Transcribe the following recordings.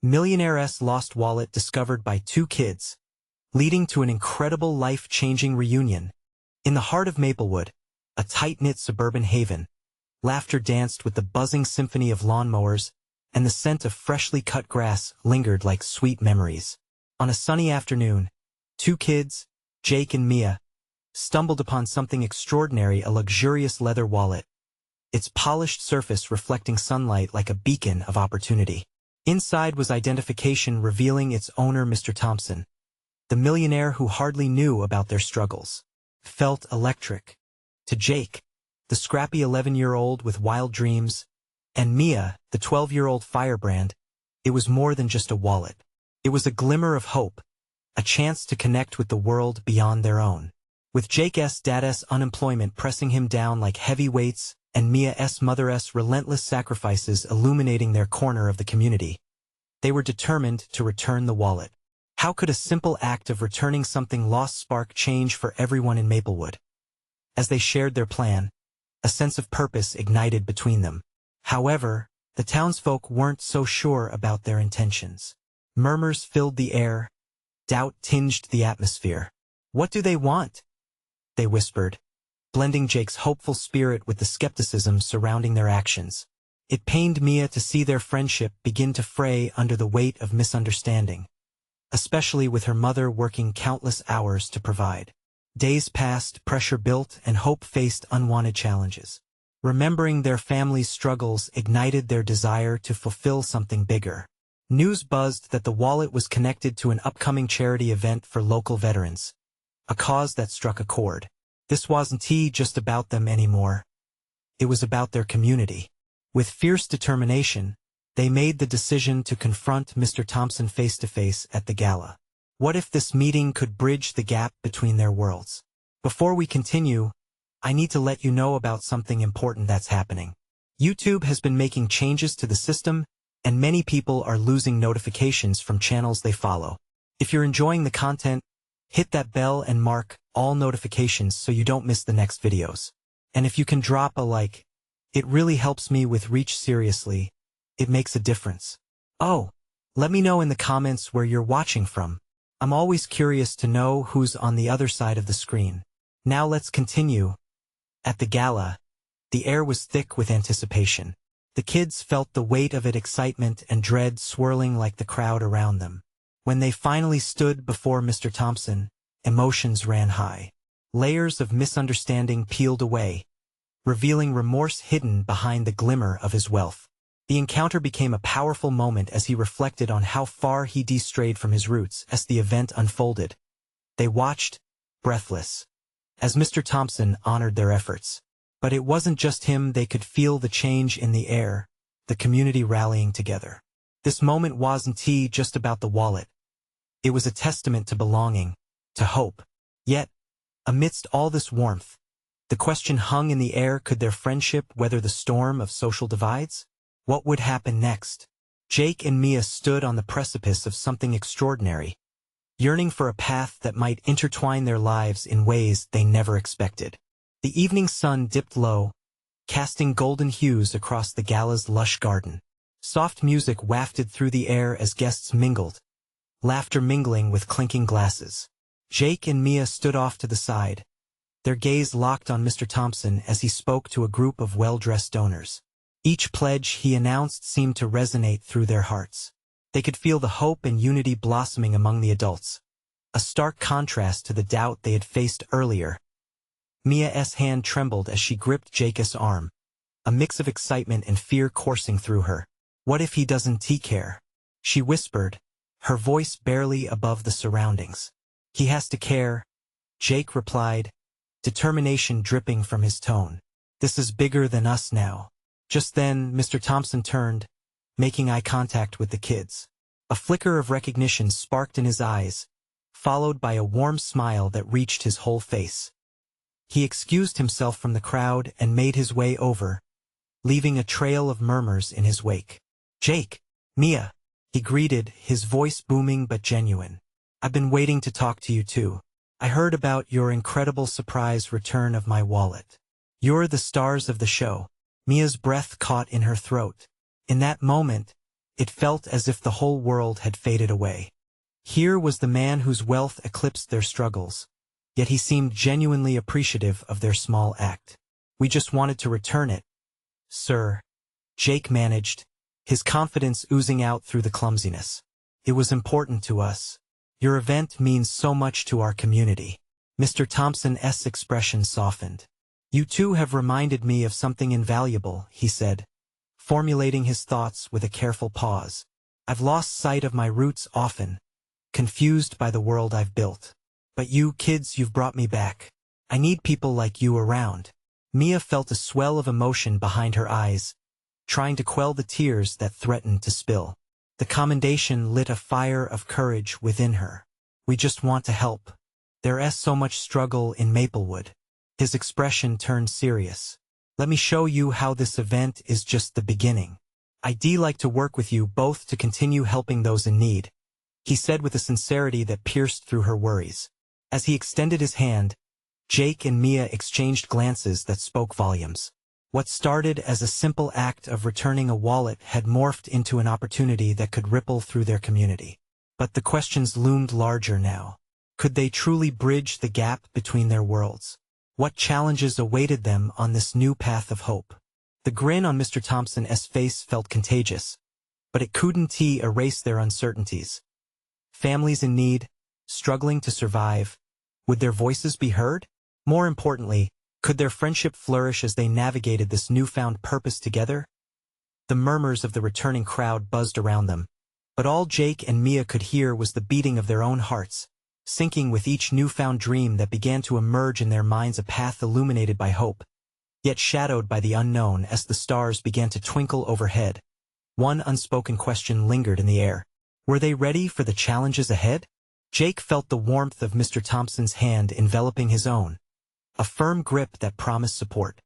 Millionaire's lost wallet discovered by two kids, leading to an incredible life-changing reunion. In the heart of Maplewood, a tight-knit suburban haven, laughter danced with the buzzing symphony of lawnmowers, and the scent of freshly cut grass lingered like sweet memories. On a sunny afternoon, two kids, Jake and Mia, stumbled upon something extraordinary: a luxurious leather wallet, its polished surface reflecting sunlight like a beacon of opportunity. Inside was identification revealing its owner, Mr. Thompson, the millionaire who hardly knew about their struggles. Felt electric. To Jake, the scrappy 11-year-old with wild dreams, and Mia, the 12-year-old firebrand, it was more than just a wallet. It was a glimmer of hope, a chance to connect with the world beyond their own. With Jake's dad's unemployment pressing him down like heavy weights, and Mia's mother's relentless sacrifices illuminating their corner of the community, they were determined to return the wallet. How could a simple act of returning something lost spark change for everyone in Maplewood? As they shared their plan, a sense of purpose ignited between them. However, the townsfolk weren't so sure about their intentions. Murmurs filled the air, doubt tinged the atmosphere. "What do they want?" they whispered, blending Jake's hopeful spirit with the skepticism surrounding their actions. It pained Mia to see their friendship begin to fray under the weight of misunderstanding, especially with her mother working countless hours to provide. Days passed, pressure built, and hope faced unwanted challenges. Remembering their family's struggles ignited their desire to fulfill something bigger. News buzzed that the wallet was connected to an upcoming charity event for local veterans, a cause that struck a chord. This wasn't just about them anymore. It was about their community. With fierce determination, they made the decision to confront Mr. Thompson face-to-face at the gala. What if this meeting could bridge the gap between their worlds? Before we continue, I need to let you know about something important that's happening. YouTube has been making changes to the system, and many people are losing notifications from channels they follow. If you're enjoying the content, hit that bell and mark all notifications so you don't miss the next videos. And if you can drop a like, it really helps me with reach. Seriously, it makes a difference. Oh, let me know in the comments where you're watching from. I'm always curious to know who's on the other side of the screen. Now let's continue. At the gala, the air was thick with anticipation. The kids felt the weight of it, excitement and dread swirling like the crowd around them. When they finally stood before Mr. Thompson, emotions ran high. Layers of misunderstanding peeled away, revealing remorse hidden behind the glimmer of his wealth. The encounter became a powerful moment as he reflected on how far he'd strayed from his roots. As the event unfolded, they watched, breathless, as Mr. Thompson honored their efforts. But it wasn't just him. They could feel the change in the air, the community rallying together. This moment wasn't just about the wallet. It was a testament to belonging, to hope. Yet, amidst all this warmth, the question hung in the air: could their friendship weather the storm of social divides? What would happen next? Jake and Mia stood on the precipice of something extraordinary, yearning for a path that might intertwine their lives in ways they never expected. The evening sun dipped low, casting golden hues across the gala's lush garden. Soft music wafted through the air as guests mingled, laughter mingling with clinking glasses. Jake and Mia stood off to the side, their gaze locked on Mr. Thompson as he spoke to a group of well-dressed donors. Each pledge he announced seemed to resonate through their hearts. They could feel the hope and unity blossoming among the adults, a stark contrast to the doubt they had faced earlier. Mia's hand trembled as she gripped Jake's arm, a mix of excitement and fear coursing through her. "What if he doesn't care?" she whispered, her voice barely above the surroundings. "He has to care," Jake replied, determination dripping from his tone. "This is bigger than us now." Just then, Mr. Thompson turned, making eye contact with the kids. A flicker of recognition sparked in his eyes, followed by a warm smile that reached his whole face. He excused himself from the crowd and made his way over, leaving a trail of murmurs in his wake. "Jake, Mia," he greeted, his voice booming but genuine. "I've been waiting to talk to you too. I heard about your incredible surprise return of my wallet. You're the stars of the show." Mia's breath caught in her throat. In that moment, It felt as if the whole world had faded away. Here was the man whose wealth eclipsed their struggles, yet he seemed genuinely appreciative of their small act. "We just wanted to return it, sir," Jake managed, his confidence oozing out through the clumsiness. "It was important to us. Your event means so much to our community." Mr. Thompson's expression softened. "You two have reminded me of something invaluable," he said, formulating his thoughts with a careful pause. "I've lost sight of my roots often, confused by the world I've built. But you kids, you've brought me back. I need people like you around." Mia felt a swell of emotion behind her eyes, trying to quell the tears that threatened to spill. The commendation lit a fire of courage within her. "We just want to help. There's so much struggle in Maplewood." His expression turned serious. "Let me show you how this event is just the beginning. I'd like to work with you both to continue helping those in need," he said with a sincerity that pierced through her worries. As he extended his hand, Jake and Mia exchanged glances that spoke volumes. What started as a simple act of returning a wallet had morphed into an opportunity that could ripple through their community. But the questions loomed larger now. Could they truly bridge the gap between their worlds? What challenges awaited them on this new path of hope? The grin on Mr. Thompson's face felt contagious, but it couldn't erase their uncertainties. Families in need, struggling to survive, would their voices be heard? More importantly, could their friendship flourish as they navigated this newfound purpose together? The murmurs of the returning crowd buzzed around them, but all Jake and Mia could hear was the beating of their own hearts, syncing with each newfound dream that began to emerge in their minds, a path illuminated by hope, yet shadowed by the unknown. As the stars began to twinkle overhead, one unspoken question lingered in the air. Were they ready for the challenges ahead? Jake felt the warmth of Mr. Thompson's hand enveloping his own, a firm grip that promised support.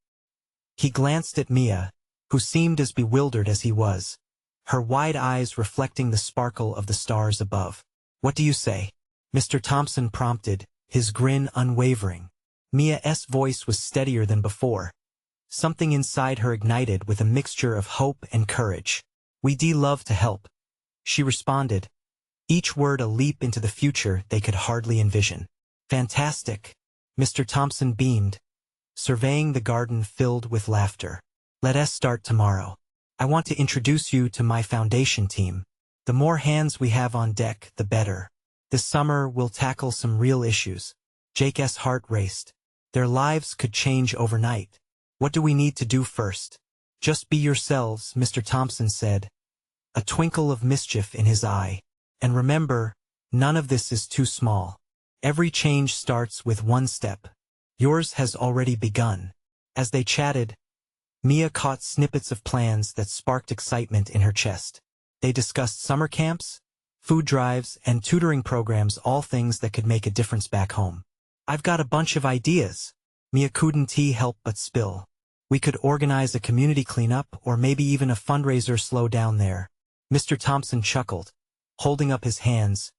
He glanced at Mia, who seemed as bewildered as he was, her wide eyes reflecting the sparkle of the stars above. "What do you say?" Mr. Thompson prompted, his grin unwavering. Mia's voice was steadier than before. Something inside her ignited with a mixture of hope and courage. "We'd love to help," she responded, each word a leap into the future they could hardly envision. "Fantastic," Mr. Thompson beamed, surveying the garden filled with laughter. "Let us start tomorrow. I want to introduce you to my foundation team. The more hands we have on deck, the better. This summer we'll tackle some real issues." Jake's heart raced. Their lives could change overnight. "What do we need to do first?" "Just be yourselves," Mr. Thompson said, a twinkle of mischief in his eye. "And remember, none of this is too small. Every change starts with one step. Yours has already begun." As they chatted, Mia caught snippets of plans that sparked excitement in her chest. They discussed summer camps, food drives, and tutoring programs, all things that could make a difference back home. "I've got a bunch of ideas," Mia couldn't help but spill. "We could organize a community cleanup or maybe even a fundraiser." "Slow down there," Mr. Thompson chuckled, holding up his hands.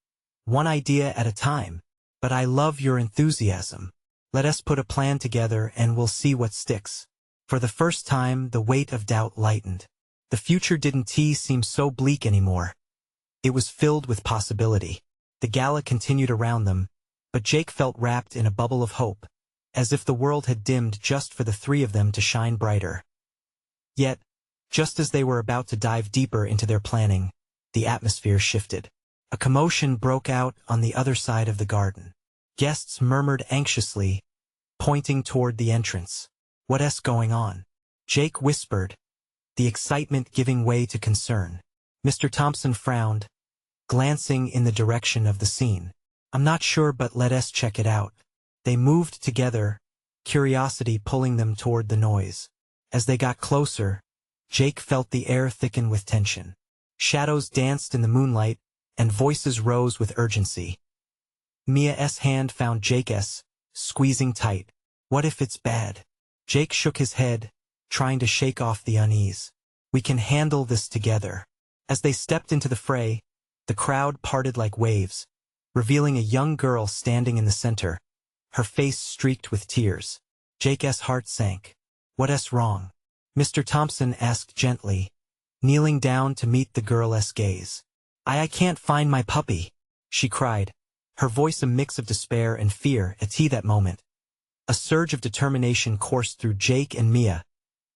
"One idea at a time. But I love your enthusiasm. Let us put a plan together and we'll see what sticks." For the first time, the weight of doubt lightened. The future didn't seem so bleak anymore. It was filled with possibility. The gala continued around them, but Jake felt wrapped in a bubble of hope, as if the world had dimmed just for the three of them to shine brighter. Yet, just as they were about to dive deeper into their planning, the atmosphere shifted. A commotion broke out on the other side of the garden. Guests murmured anxiously, pointing toward the entrance. "What's going on?" Jake whispered, the excitement giving way to concern. Mr. Thompson frowned, glancing in the direction of the scene. "I'm not sure, but let us check it out." They moved together, curiosity pulling them toward the noise. As they got closer, Jake felt the air thicken with tension. Shadows danced in the moonlight, and voices rose with urgency. Mia's hand found Jake's, squeezing tight. "What if it's bad?" Jake shook his head, trying to shake off the unease. "We can handle this together." As they stepped into the fray, the crowd parted like waves, revealing a young girl standing in the center, her face streaked with tears. Jake's heart sank. "What's wrong?" Mr. Thompson asked gently, kneeling down to meet the girl's gaze. I can't find my puppy," she cried, her voice a mix of despair and fear at that moment. A surge of determination coursed through Jake and Mia,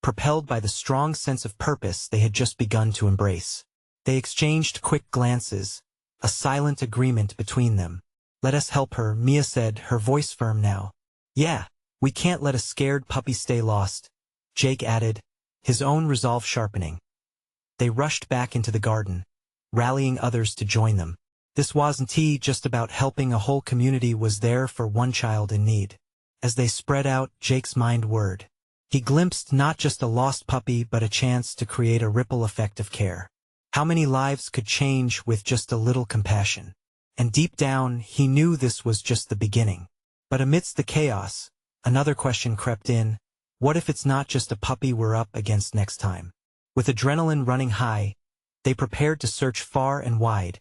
propelled by the strong sense of purpose they had just begun to embrace. They exchanged quick glances, a silent agreement between them. "Let us help her," Mia said, her voice firm now. "Yeah, we can't let a scared puppy stay lost," Jake added, his own resolve sharpening. They rushed back into the garden, rallying others to join them. This wasn't just about helping, a whole community was there for one child in need. As they spread out, Jake's mind whirred. He glimpsed not just a lost puppy but a chance to create a ripple effect of care. How many lives could change with just a little compassion? And deep down, he knew this was just the beginning. But amidst the chaos, another question crept in. What if it's not just a puppy we're up against next time? With adrenaline running high, they prepared to search far and wide,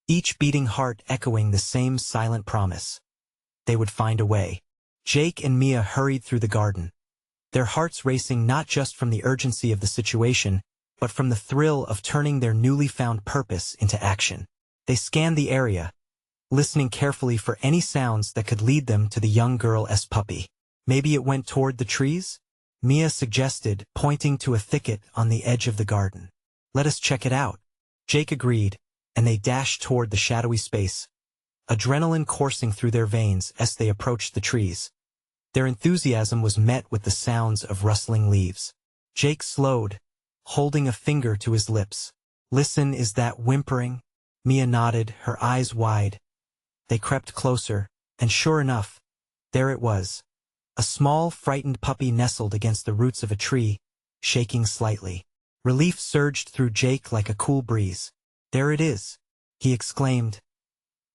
each beating heart echoing the same silent promise. They would find a way. Jake and Mia hurried through the garden, their hearts racing not just from the urgency of the situation, but from the thrill of turning their newly found purpose into action. They scanned the area, listening carefully for any sounds that could lead them to the young girl's puppy. "Maybe it went toward the trees?" Mia suggested, pointing to a thicket on the edge of the garden. "Let us check it out." Jake agreed, and they dashed toward the shadowy space, adrenaline coursing through their veins as they approached the trees. Their enthusiasm was met with the sounds of rustling leaves. Jake slowed, holding a finger to his lips. "Listen, is that whimpering?" Mia nodded, her eyes wide. They crept closer, and sure enough, there it was. A small, frightened puppy nestled against the roots of a tree, shaking slightly. Relief surged through Jake like a cool breeze. "There it is," he exclaimed.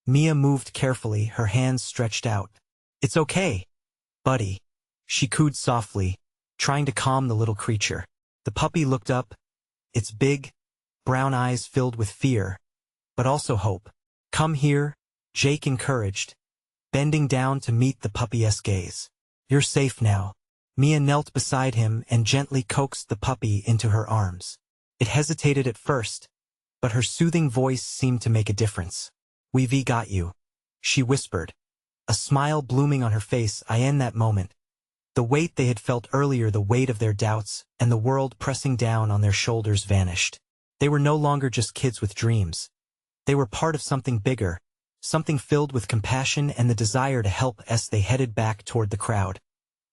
Mia moved carefully, her hands stretched out. "It's okay, buddy," she cooed softly, trying to calm the little creature. The puppy looked up, its big, brown eyes filled with fear, but also hope. "Come here," Jake encouraged, bending down to meet the puppy's gaze. "You're safe now." Mia knelt beside him and gently coaxed the puppy into her arms. It hesitated at first, but her soothing voice seemed to make a difference. "We've got you," she whispered, a smile blooming on her face. In that moment, the weight they had felt earlier, the weight of their doubts, and the world pressing down on their shoulders vanished. They were no longer just kids with dreams. They were part of something bigger, something filled with compassion and the desire to help. As they headed back toward the crowd,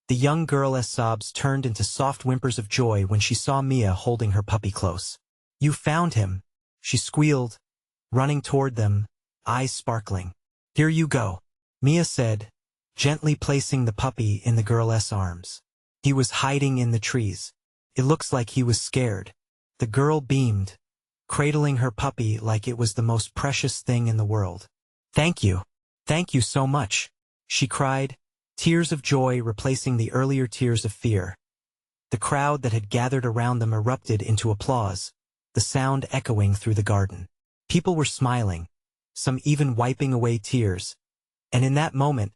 the young girl's sobs turned into soft whimpers of joy when she saw Mia holding her puppy close. "You found him," she squealed, running toward them, eyes sparkling. "Here you go," Mia said, gently placing the puppy in the girl's arms. "He was hiding in the trees. It looks like he was scared." The girl beamed, cradling her puppy like it was the most precious thing in the world. Thank you so much," she cried, tears of joy replacing the earlier tears of fear. The crowd that had gathered around them erupted into applause, the sound echoing through the garden. People were smiling, some even wiping away tears, and in that moment,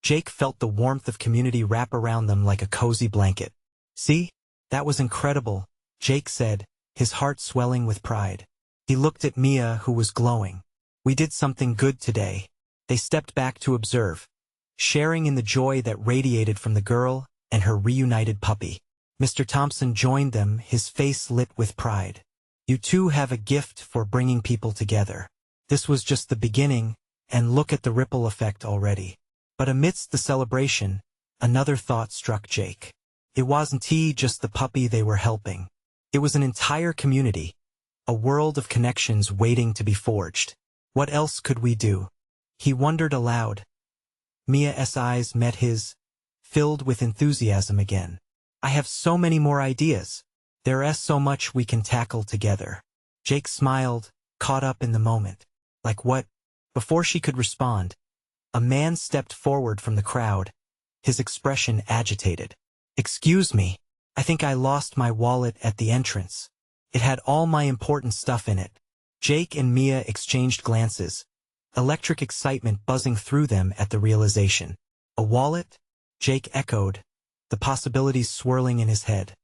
Jake felt the warmth of community wrap around them like a cozy blanket. "See? That was incredible," Jake said, his heart swelling with pride. He looked at Mia, who was glowing. "We did something good today." They stepped back to observe, sharing in the joy that radiated from the girl and her reunited puppy. Mr. Thompson joined them, his face lit with pride. "You two have a gift for bringing people together. This was just the beginning, and look at the ripple effect already." But amidst the celebration, another thought struck Jake. It wasn't just the puppy they were helping. It was an entire community, a world of connections waiting to be forged. What else could we do? He wondered aloud. Mia's eyes met his, filled with enthusiasm again. "I have so many more ideas. There's so much we can tackle together." Jake smiled, caught up in the moment. "Like what?" Before she could respond, a man stepped forward from the crowd, his expression agitated. "Excuse me, I think I lost my wallet at the entrance. It had all my important stuff in it." Jake and Mia exchanged glances, electric excitement buzzing through them at the realization. "A wallet?" Jake echoed, the possibilities swirling in his head.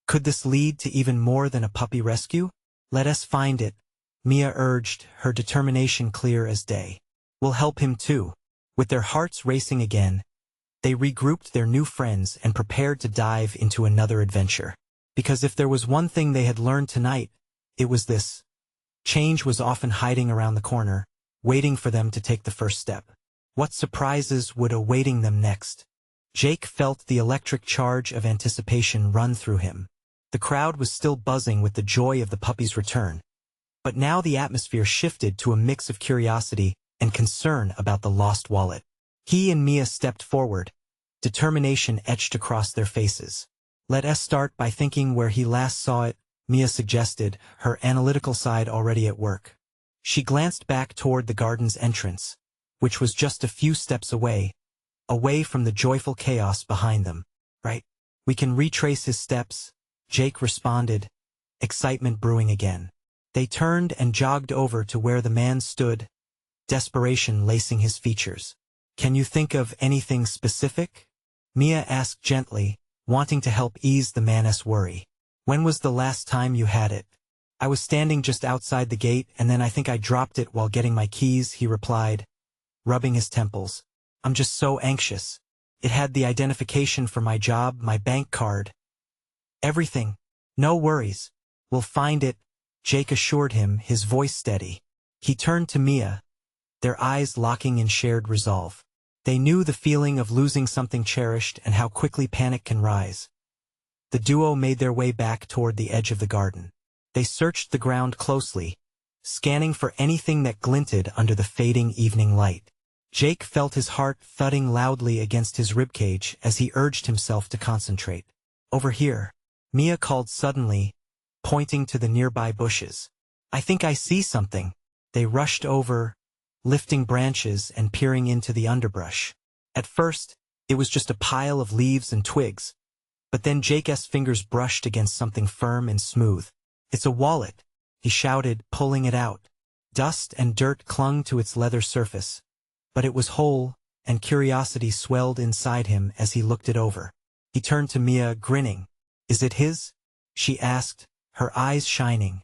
Could this lead to even more than a puppy rescue? Let us find it, Mia urged, her determination clear as day. We'll help him too. With their hearts racing again, they regrouped their new friends and prepared to dive into another adventure. Because if there was one thing they had learned tonight, it was this. Change was often hiding around the corner, waiting for them to take the first step. What surprises would awaiting them next? Jake felt the electric charge of anticipation run through him. The crowd was still buzzing with the joy of the puppy's return. But now the atmosphere shifted to a mix of curiosity and concern about the lost wallet. He and Mia stepped forward, determination etched across their faces. Let us start by thinking where he last saw it, Mia suggested, her analytical side already at work. She glanced back toward the garden's entrance, which was just a few steps away from the joyful chaos behind them. Right? We can retrace his steps, Jake responded, excitement brewing again. They turned and jogged over to where the man stood, desperation lacing his features. Can you think of anything specific? Mia asked gently, wanting to help ease the man's worry. When was the last time you had it? I was standing just outside the gate and then I think I dropped it while getting my keys, he replied, rubbing his temples. I'm just so anxious. It had the identification for my job, my bank card. Everything. No worries. We'll find it, Jake assured him, his voice steady. He turned to Mia, their eyes locking in shared resolve. They knew the feeling of losing something cherished and how quickly panic can rise. The duo made their way back toward the edge of the garden. They searched the ground closely, scanning for anything that glinted under the fading evening light. Jake felt his heart thudding loudly against his ribcage as he urged himself to concentrate. Over here, Mia called suddenly, pointing to the nearby bushes. I think I see something. They rushed over, lifting branches and peering into the underbrush. At first, it was just a pile of leaves and twigs, but then Jake's fingers brushed against something firm and smooth. It's a wallet, he shouted, pulling it out. Dust and dirt clung to its leather surface, but it was whole, and curiosity swelled inside him as he looked it over. He turned to Mia, grinning. Is it his? She asked, her eyes shining.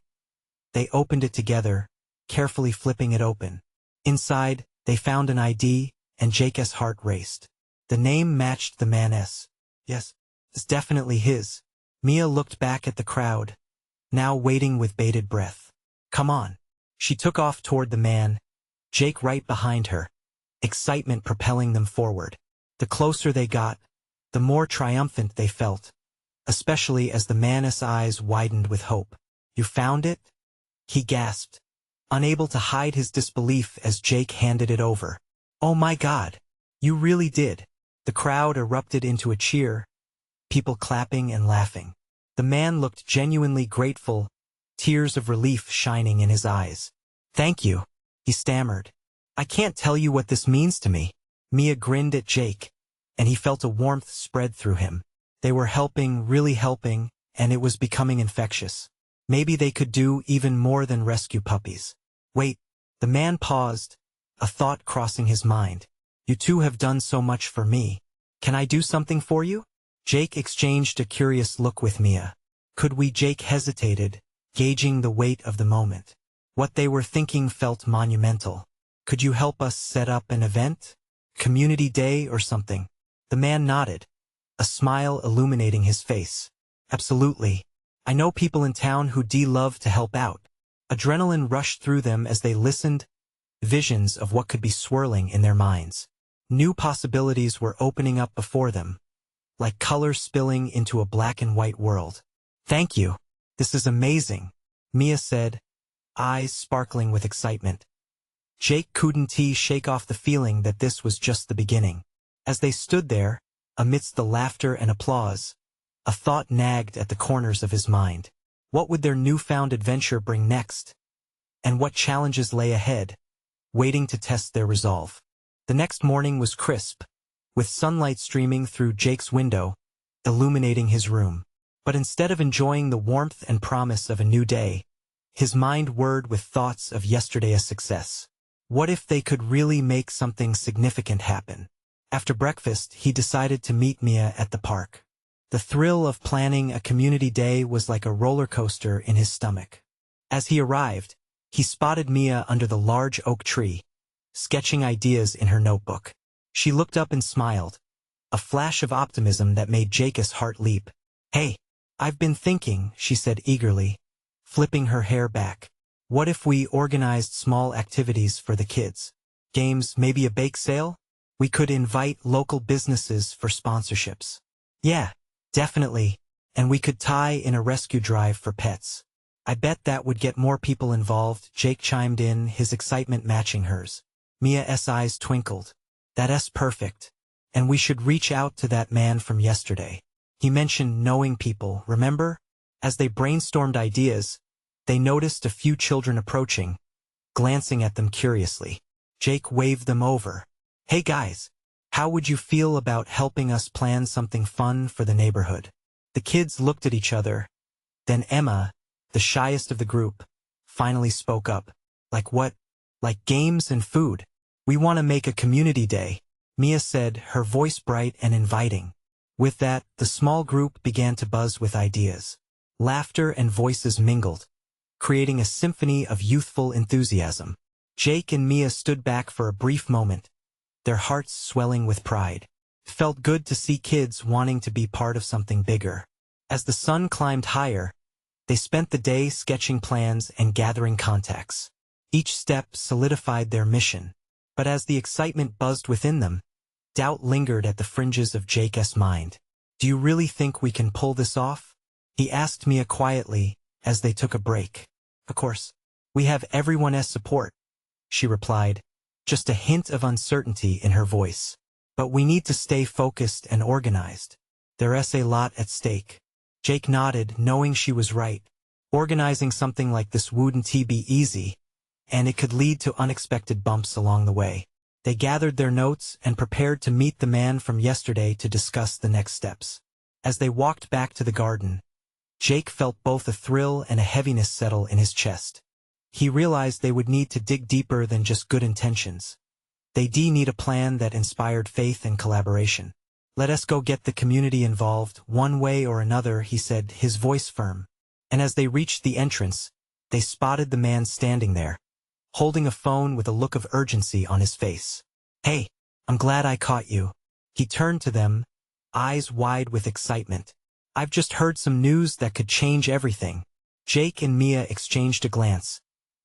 They opened it together, carefully flipping it open. Inside, they found an ID, and Jake's heart raced. The name matched the man's. Yes, it's definitely his. Mia looked back at the crowd, now waiting with bated breath. Come on. She took off toward the man, Jake right behind her, excitement propelling them forward. The closer they got, the more triumphant they felt, especially as the man's eyes widened with hope. You found it? He gasped, unable to hide his disbelief as Jake handed it over. Oh my God, you really did. The crowd erupted into a cheer, people clapping and laughing. The man looked genuinely grateful, tears of relief shining in his eyes. Thank you, he stammered. I can't tell you what this means to me. Mia grinned at Jake, and he felt a warmth spread through him. They were helping, really helping, and it was becoming infectious. Maybe they could do even more than rescue puppies. Wait, the man paused, a thought crossing his mind. You two have done so much for me. Can I do something for you? Jake exchanged a curious look with Mia. Could we? Jake hesitated, gauging the weight of the moment. What they were thinking felt monumental. Could you help us set up an event? Community day or something? The man nodded, a smile illuminating his face. Absolutely. I know people in town who'd love to help out. Adrenaline rushed through them as they listened, visions of what could be swirling in their minds. New possibilities were opening up before them, like color spilling into a black and white world. Thank you. This is amazing, Mia said, eyes sparkling with excitement. Jake couldn't shake off the feeling that this was just the beginning. As they stood there, amidst the laughter and applause, a thought nagged at the corners of his mind. What would their newfound adventure bring next? And what challenges lay ahead, waiting to test their resolve? The next morning was crisp, with sunlight streaming through Jake's window, illuminating his room. But instead of enjoying the warmth and promise of a new day, his mind whirred with thoughts of yesterday's success. What if they could really make something significant happen? After breakfast, he decided to meet Mia at the park. The thrill of planning a community day was like a roller coaster in his stomach. As he arrived, he spotted Mia under the large oak tree, sketching ideas in her notebook. She looked up and smiled, a flash of optimism that made Jake's heart leap. "Hey, I've been thinking," she said eagerly, flipping her hair back. "What if we organized small activities for the kids? Games, maybe a bake sale? We could invite local businesses for sponsorships." "Yeah, definitely, and we could tie in a rescue drive for pets." "I bet that would get more people involved," Jake chimed in, his excitement matching hers. Mia's eyes twinkled. "That's perfect. And we should reach out to that man from yesterday. He mentioned knowing people, remember?" As they brainstormed ideas, they noticed a few children approaching, glancing at them curiously. Jake waved them over. "Hey guys, how would you feel about helping us plan something fun for the neighborhood?" The kids looked at each other. Then Emma, the shyest of the group, finally spoke up. "Like what?" "Like games and food. We want to make a community day," Mia said, her voice bright and inviting. With that, the small group began to buzz with ideas. Laughter and voices mingled, creating a symphony of youthful enthusiasm. Jake and Mia stood back for a brief moment, their hearts swelling with pride. It felt good to see kids wanting to be part of something bigger. As the sun climbed higher, they spent the day sketching plans and gathering contacts. Each step solidified their mission. But as the excitement buzzed within them, doubt lingered at the fringes of Jake's mind. "Do you really think we can pull this off?" he asked Mia quietly as they took a break. "Of course. We have everyone's support," she replied, just a hint of uncertainty in her voice. "But we need to stay focused and organized. There's a lot at stake." Jake nodded, knowing she was right. Organizing something like this wouldn't be easy, and it could lead to unexpected bumps along the way. They gathered their notes and prepared to meet the man from yesterday to discuss the next steps. As they walked back to the garden, Jake felt both a thrill and a heaviness settle in his chest. He realized they would need to dig deeper than just good intentions. They'd need a plan that inspired faith and collaboration. "Let us go get the community involved, one way or another," he said, his voice firm. And as they reached the entrance, they spotted the man standing there, holding a phone with a look of urgency on his face. "Hey, I'm glad I caught you." He turned to them, eyes wide with excitement. "I've just heard some news that could change everything." Jake and Mia exchanged a glance,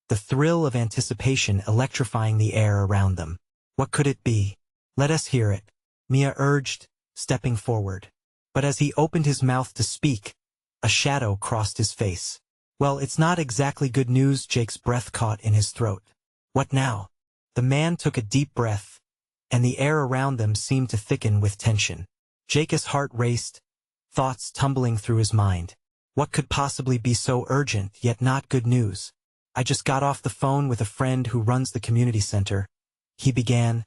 the thrill of anticipation electrifying the air around them. "What could it be?" "Let us hear it," Mia urged, stepping forward. But as he opened his mouth to speak, a shadow crossed his face. "Well, it's not exactly good news," Jake's breath caught in his throat. "What now?" The man took a deep breath, and the air around them seemed to thicken with tension. Jake's heart raced, thoughts tumbling through his mind. What could possibly be so urgent, yet not good news? "I just got off the phone with a friend who runs the community center," he began,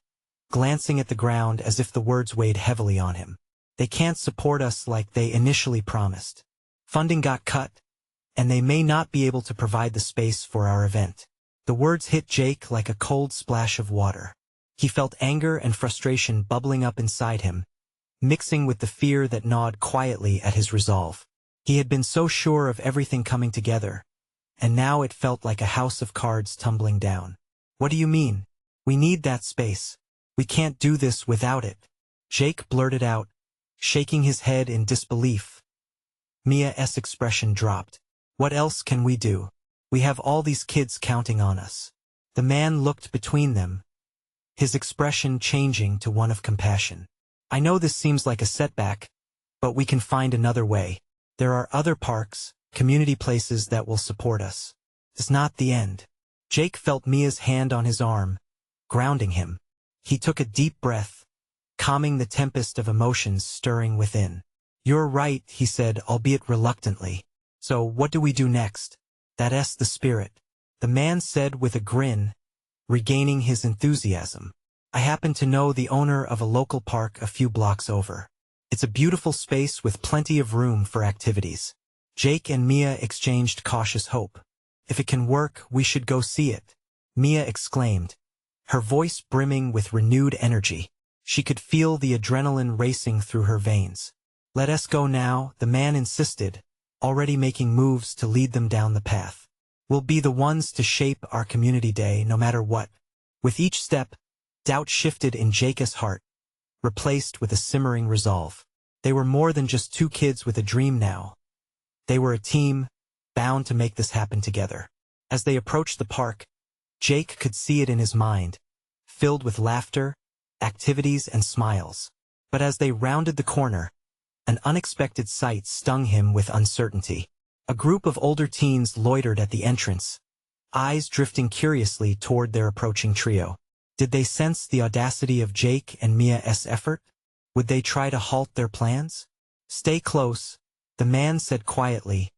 glancing at the ground as if the words weighed heavily on him. "They can't support us like they initially promised. Funding got cut, and they may not be able to provide the space for our event." The words hit Jake like a cold splash of water. He felt anger and frustration bubbling up inside him, mixing with the fear that gnawed quietly at his resolve. He had been so sure of everything coming together, and now it felt like a house of cards tumbling down. "What do you mean? We need that space. We can't do this without it," Jake blurted out, shaking his head in disbelief. Mia's expression dropped. "What else can we do? We have all these kids counting on us." The man looked between them, his expression changing to one of compassion. "I know this seems like a setback, but we can find another way. There are other parks, community places that will support us. It's not the end." Jake felt Mia's hand on his arm, grounding him. He took a deep breath, calming the tempest of emotions stirring within. "You're right," he said, albeit reluctantly. "So what do we do next?" "That's the spirit," the man said with a grin, regaining his enthusiasm. "I happen to know the owner of a local park a few blocks over. It's a beautiful space with plenty of room for activities." Jake and Mia exchanged cautious hope. "If it can work, we should go see it," Mia exclaimed, her voice brimming with renewed energy. She could feel the adrenaline racing through her veins. Let us go now, the man insisted, already making moves to lead them down the path. We'll be the ones to shape our community day no matter what. With each step, doubt shifted in Jake's heart, replaced with a simmering resolve. They were more than just two kids with a dream now. They were a team, bound to make this happen together. As they approached the park, Jake could see it in his mind, filled with laughter, activities, and smiles. But as they rounded the corner, an unexpected sight stung him with uncertainty. A group of older teens loitered at the entrance, eyes drifting curiously toward their approaching trio. Did they sense the audacity of Jake and Mia's effort? Would they try to halt their plans? Stay close, the man said quietly,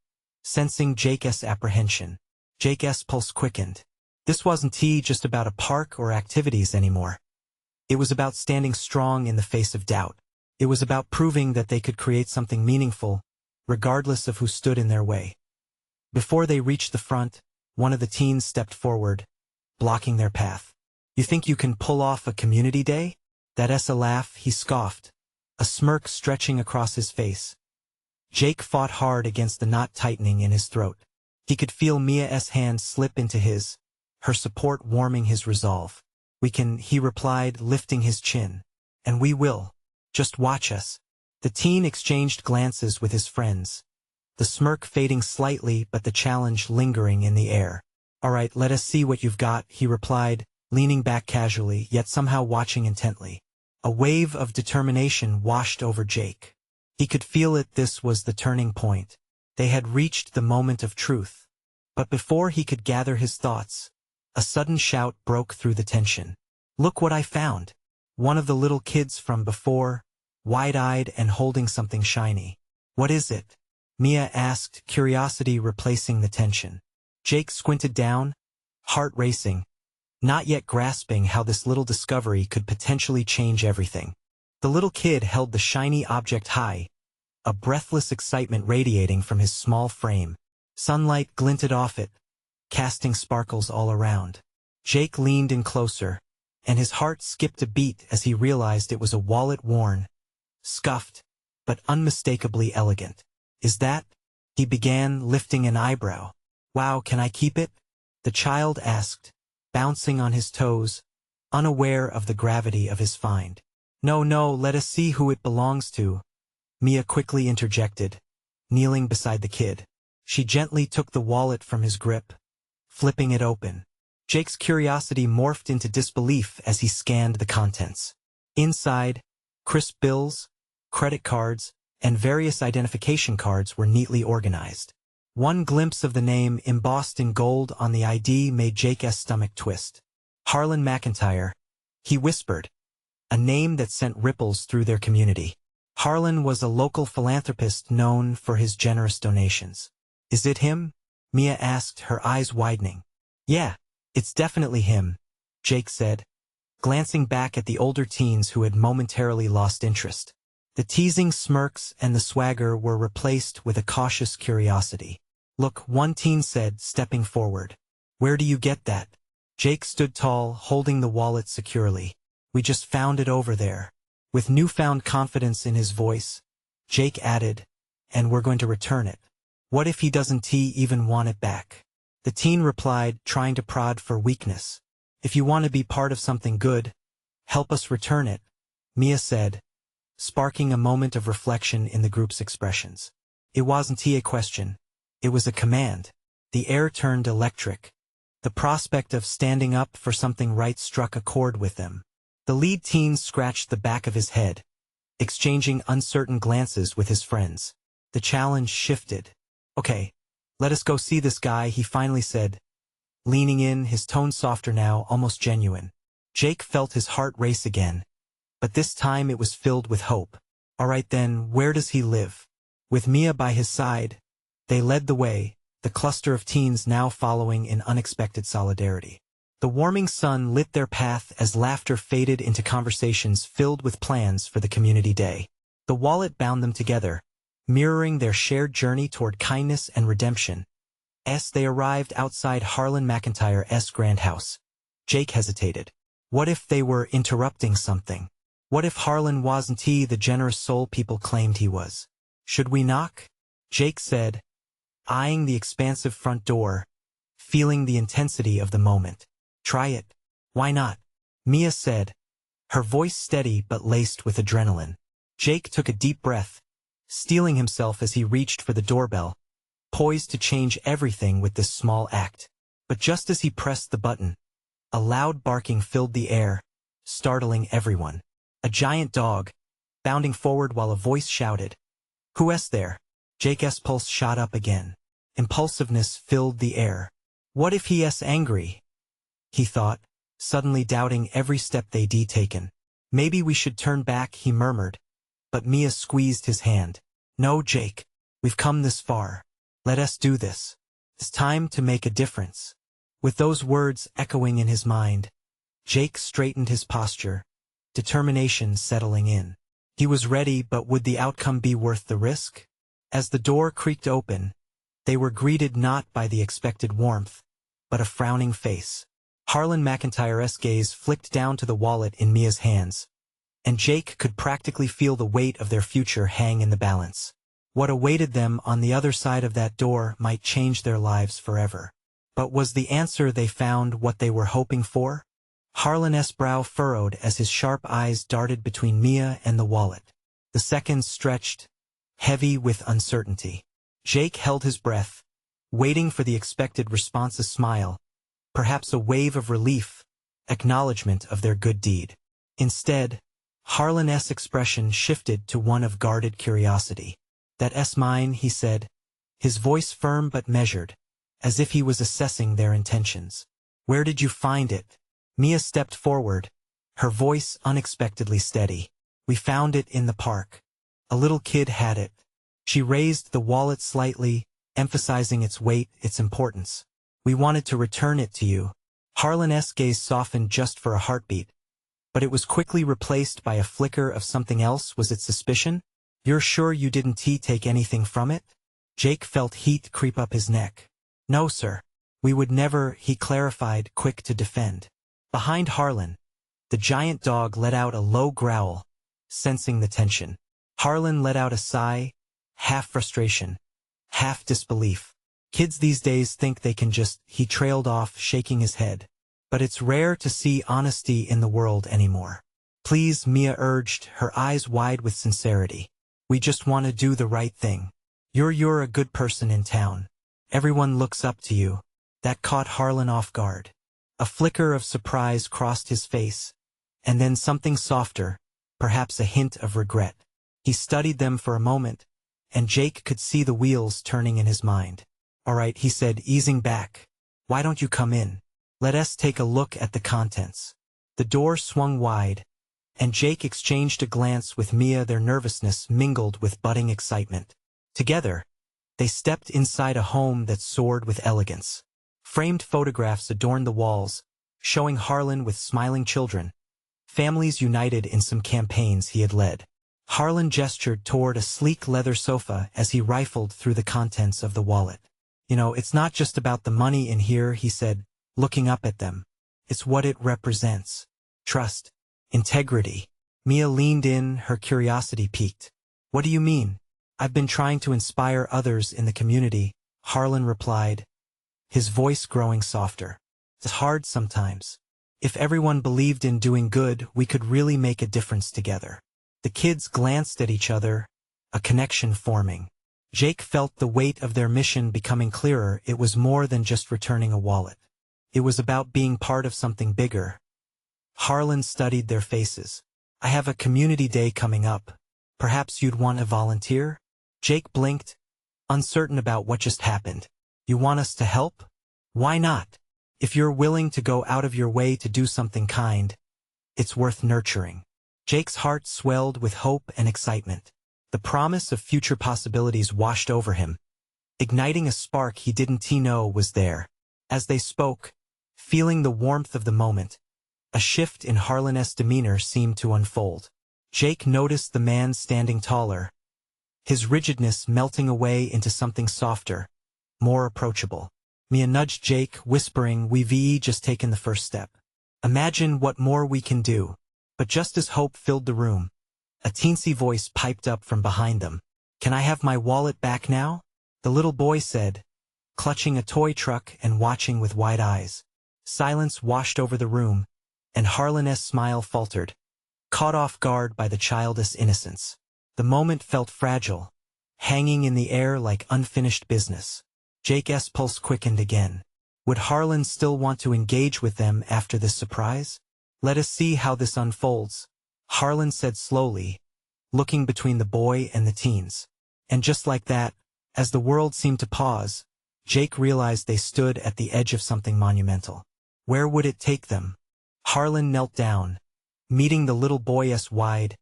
sensing Jake's apprehension. Jake's pulse quickened. This wasn't just about a park or activities anymore. It was about standing strong in the face of doubt. It was about proving that they could create something meaningful, regardless of who stood in their way. Before they reached the front, one of the teens stepped forward, blocking their path. You think you can pull off a community day? That's a laugh, he scoffed, a smirk stretching across his face. Jake fought hard against the knot tightening in his throat. He could feel Mia's hand slip into his, her support warming his resolve. We can, he replied, lifting his chin. And we will. Just watch us. The teen exchanged glances with his friends, the smirk fading slightly but the challenge lingering in the air. All right, let us see what you've got, he replied, leaning back casually, yet somehow watching intently. A wave of determination washed over Jake. He could feel it. This was the turning point. They had reached the moment of truth. But before he could gather his thoughts, a sudden shout broke through the tension. Look what I found. One of the little kids from before, wide-eyed and holding something shiny. What is it? Mia asked, curiosity replacing the tension. Jake squinted down, heart racing, not yet grasping how this little discovery could potentially change everything. The little kid held the shiny object high, a breathless excitement radiating from his small frame. Sunlight glinted off it, casting sparkles all around. Jake leaned in closer, and his heart skipped a beat as he realized it was a wallet worn, scuffed, but unmistakably elegant. Is that? He began, lifting an eyebrow. Wow, can I keep it? The child asked, bouncing on his toes, unaware of the gravity of his find. No, let us see who it belongs to, Mia quickly interjected, kneeling beside the kid. She gently took the wallet from his grip, flipping it open. Jake's curiosity morphed into disbelief as he scanned the contents. Inside, crisp bills, credit cards, and various identification cards were neatly organized. One glimpse of the name embossed in gold on the ID made Jake's stomach twist. Harlan McIntyre, he whispered, a name that sent ripples through their community. Harlan was a local philanthropist known for his generous donations. Is it him? Mia asked, her eyes widening. Yeah, it's definitely him, Jake said, glancing back at the older teens who had momentarily lost interest. The teasing smirks and the swagger were replaced with a cautious curiosity. Look, one teen said, stepping forward. Where do you get that? Jake stood tall, holding the wallet securely. We just found it over there. With newfound confidence in his voice, Jake added, and we're going to return it. What if he doesn't even want it back? The teen replied, trying to prod for weakness. If you want to be part of something good, help us return it, Mia said, sparking a moment of reflection in the group's expressions. It wasn't a question. It was a command. The air turned electric. The prospect of standing up for something right struck a chord with them. The lead teen scratched the back of his head, exchanging uncertain glances with his friends. The challenge shifted. Okay, let us go see this guy, he finally said, leaning in, his tone softer now, almost genuine. Jake felt his heart race again, but this time it was filled with hope. All right then, where does he live? With Mia by his side, they led the way, the cluster of teens now following in unexpected solidarity. The warming sun lit their path as laughter faded into conversations filled with plans for the community day. The wallet bound them together, mirroring their shared journey toward kindness and redemption. As they arrived outside Harlan McIntyre's grand house, Jake hesitated. What if they were interrupting something? What if Harlan wasn't he the generous soul people claimed he was? Should we knock? Jake said, eyeing the expansive front door, feeling the intensity of the moment. Try it. Why not? Mia said, her voice steady but laced with adrenaline. Jake took a deep breath, steeling himself as he reached for the doorbell, poised to change everything with this small act. But just as he pressed the button, a loud barking filled the air, startling everyone. A giant dog, bounding forward while a voice shouted, "Who's there?" Jake's pulse shot up again. Impulsiveness filled the air. What if he's angry? He thought, suddenly doubting every step they'd taken. Maybe we should turn back, he murmured. But Mia squeezed his hand. No, Jake. We've come this far. Let us do this. It's time to make a difference. With those words echoing in his mind, Jake straightened his posture, determination settling in. He was ready, but would the outcome be worth the risk? As the door creaked open, they were greeted not by the expected warmth, but a frowning face. Harlan McIntyre's gaze flicked down to the wallet in Mia's hands, and Jake could practically feel the weight of their future hang in the balance. What awaited them on the other side of that door might change their lives forever. But was the answer they found what they were hoping for? Harlan's brow furrowed as his sharp eyes darted between Mia and the wallet. The seconds stretched, heavy with uncertainty. Jake held his breath, waiting for the expected response, a smile, perhaps a wave of relief, acknowledgement of their good deed. Instead, Harlan's expression shifted to one of guarded curiosity. That's mine, he said, his voice firm but measured, as if he was assessing their intentions. Where did you find it? Mia stepped forward, her voice unexpectedly steady. We found it in the park. A little kid had it. She raised the wallet slightly, emphasizing its weight, its importance. We wanted to return it to you. Harlan's gaze softened just for a heartbeat, but it was quickly replaced by a flicker of something else. Was it suspicion? You're sure you didn't take anything from it? Jake felt heat creep up his neck. No, sir. We would never, he clarified, quick to defend. Behind Harlan, the giant dog let out a low growl, sensing the tension. Harlan let out a sigh, half frustration, half disbelief. Kids these days think they can just, he trailed off, shaking his head. But it's rare to see honesty in the world anymore. Please, Mia urged, her eyes wide with sincerity. We just want to do the right thing. You're a good person in town. Everyone looks up to you. That caught Harlan off guard. A flicker of surprise crossed his face, and then something softer, perhaps a hint of regret. He studied them for a moment, and Jake could see the wheels turning in his mind. All right, he said, easing back. Why don't you come in? Let us take a look at the contents. The door swung wide, and Jake exchanged a glance with Mia. Their nervousness mingled with budding excitement. Together, they stepped inside a home that soared with elegance. Framed photographs adorned the walls, showing Harlan with smiling children, families united in some campaigns he had led. Harlan gestured toward a sleek leather sofa as he rifled through the contents of the wallet. It's not just about the money in here, he said, looking up at them. It's what it represents. Trust. Integrity. Mia leaned in, her curiosity piqued. What do you mean? I've been trying to inspire others in the community, Harlan replied, his voice growing softer. It's hard sometimes. If everyone believed in doing good, we could really make a difference together. The kids glanced at each other, a connection forming. Jake felt the weight of their mission becoming clearer. It was more than just returning a wallet. It was about being part of something bigger. Harlan studied their faces. I have a community day coming up. Perhaps you'd want to volunteer? Jake blinked, uncertain about what just happened. You want us to help? Why not? If you're willing to go out of your way to do something kind, it's worth nurturing. Jake's heart swelled with hope and excitement. The promise of future possibilities washed over him, igniting a spark he didn't know was there. As they spoke, feeling the warmth of the moment, a shift in Harlan's demeanor seemed to unfold. Jake noticed the man standing taller, his rigidness melting away into something softer, more approachable. Mia nudged Jake, whispering, We've just taken the first step. Imagine what more we can do. But just as hope filled the room, a teensy voice piped up from behind them. "Can I have my wallet back now?" the little boy said, clutching a toy truck and watching with wide eyes. Silence washed over the room, and Harlan's smile faltered, caught off guard by the childish innocence. The moment felt fragile, hanging in the air like unfinished business. Jake's pulse quickened again. Would Harlan still want to engage with them after this surprise? "Let us see how this unfolds," Harlan said slowly, looking between the boy and the teens. And just like that, as the world seemed to pause, Jake realized they stood at the edge of something monumental. Where would it take them? Harlan knelt down, meeting the little boy's wide,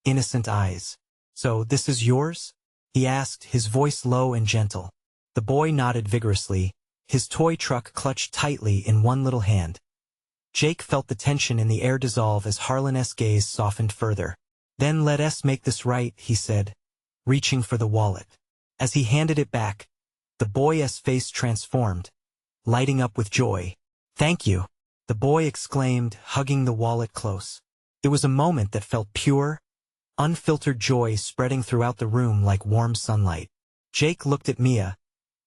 innocent eyes. "So this is yours?" he asked, his voice low and gentle. The boy nodded vigorously, his toy truck clutched tightly in one little hand. Jake felt the tension in the air dissolve as Harlan's gaze softened further. "Then let us make this right," he said, reaching for the wallet. As he handed it back, the boy's face transformed, lighting up with joy. "Thank you," the boy exclaimed, hugging the wallet close. It was a moment that felt pure, unfiltered joy spreading throughout the room like warm sunlight. Jake looked at Mia,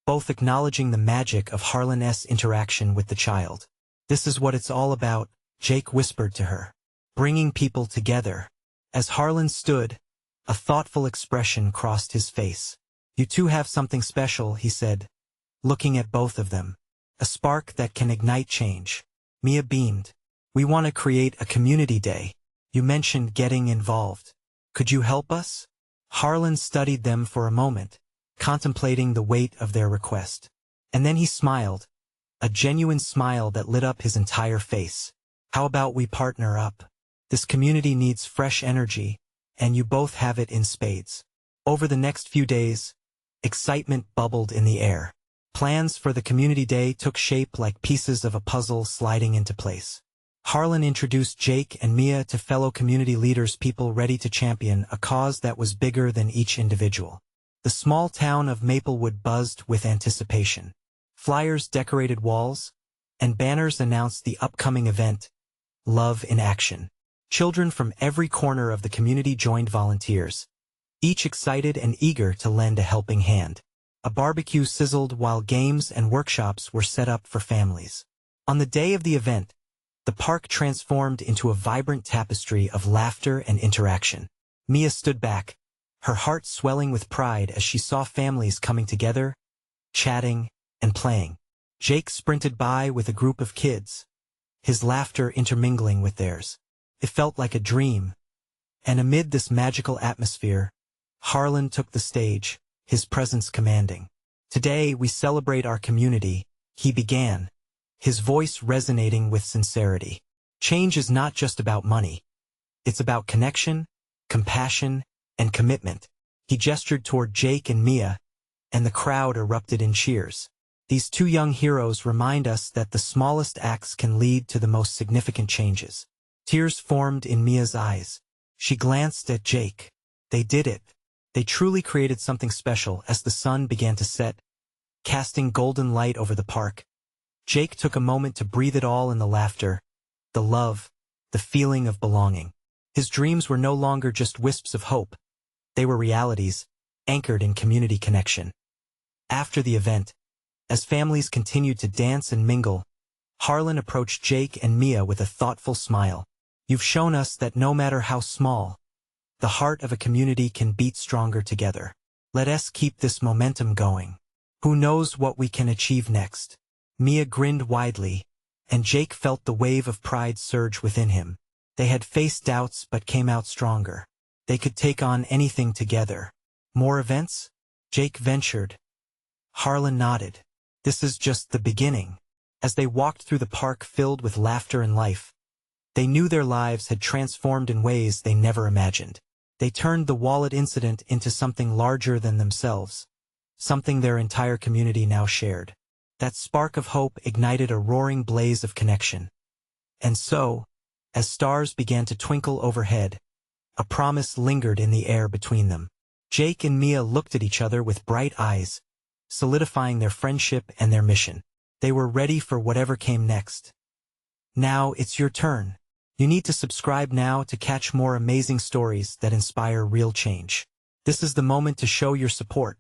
both acknowledging the magic of Harlan's interaction with the child. "This is what it's all about," Jake whispered to her. "Bringing people together." As Harlan stood, a thoughtful expression crossed his face. "You two have something special," he said, looking at both of them. "A spark that can ignite change." Mia beamed. "We want to create a community day. You mentioned getting involved. Could you help us?" Harlan studied them for a moment, contemplating the weight of their request. And then he smiled, a genuine smile that lit up his entire face. "How about we partner up? This community needs fresh energy, and you both have it in spades." Over the next few days, excitement bubbled in the air. Plans for the community day took shape like pieces of a puzzle sliding into place. Harlan introduced Jake and Mia to fellow community leaders, people ready to champion a cause that was bigger than each individual. The small town of Maplewood buzzed with anticipation. Flyers decorated walls, and banners announced the upcoming event, Love in Action. Children from every corner of the community joined volunteers, each excited and eager to lend a helping hand. A barbecue sizzled while games and workshops were set up for families. On the day of the event, the park transformed into a vibrant tapestry of laughter and interaction. Mia stood back, her heart swelling with pride as she saw families coming together, chatting, and playing. Jake sprinted by with a group of kids, his laughter intermingling with theirs. It felt like a dream. And amid this magical atmosphere, Harlan took the stage, his presence commanding. "Today we celebrate our community," he began, his voice resonating with sincerity. "Change is not just about money. It's about connection, compassion, and commitment." He gestured toward Jake and Mia, and the crowd erupted in cheers. These two young heroes remind us that the smallest acts can lead to the most significant changes. Tears formed in Mia's eyes. She glanced at Jake. They did it. They truly created something special. As the sun began to set, casting golden light over the park, Jake took a moment to breathe it all in: the laughter, the love, the feeling of belonging. His dreams were no longer just wisps of hope. They were realities, anchored in community connection. After the event, as families continued to dance and mingle, Harlan approached Jake and Mia with a thoughtful smile. "You've shown us that no matter how small, the heart of a community can beat stronger together. Let us keep this momentum going. Who knows what we can achieve next?" Mia grinned widely, and Jake felt the wave of pride surge within him. They had faced doubts but came out stronger. They could take on anything together. "More events?" Jake ventured. Harlan nodded. "This is just the beginning." As they walked through the park filled with laughter and life, they knew their lives had transformed in ways they never imagined. They turned the wallet incident into something larger than themselves, something their entire community now shared. That spark of hope ignited a roaring blaze of connection. And so, as stars began to twinkle overhead, a promise lingered in the air between them. Jake and Mia looked at each other with bright eyes, solidifying their friendship and their mission. They were ready for whatever came next. "Now it's your turn," You need to subscribe now to catch more amazing stories that inspire real change. This is the moment to show your support.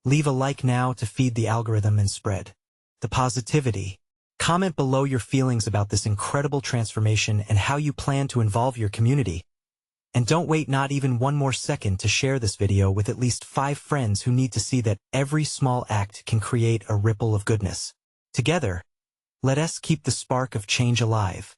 Leave a like now to feed the algorithm and spread the positivity. Comment below your feelings about this incredible transformation and how you plan to involve your community. And don't wait not even one more second to share this video with at least 5 friends who need to see that every small act can create a ripple of goodness. Together, let us keep the spark of change alive.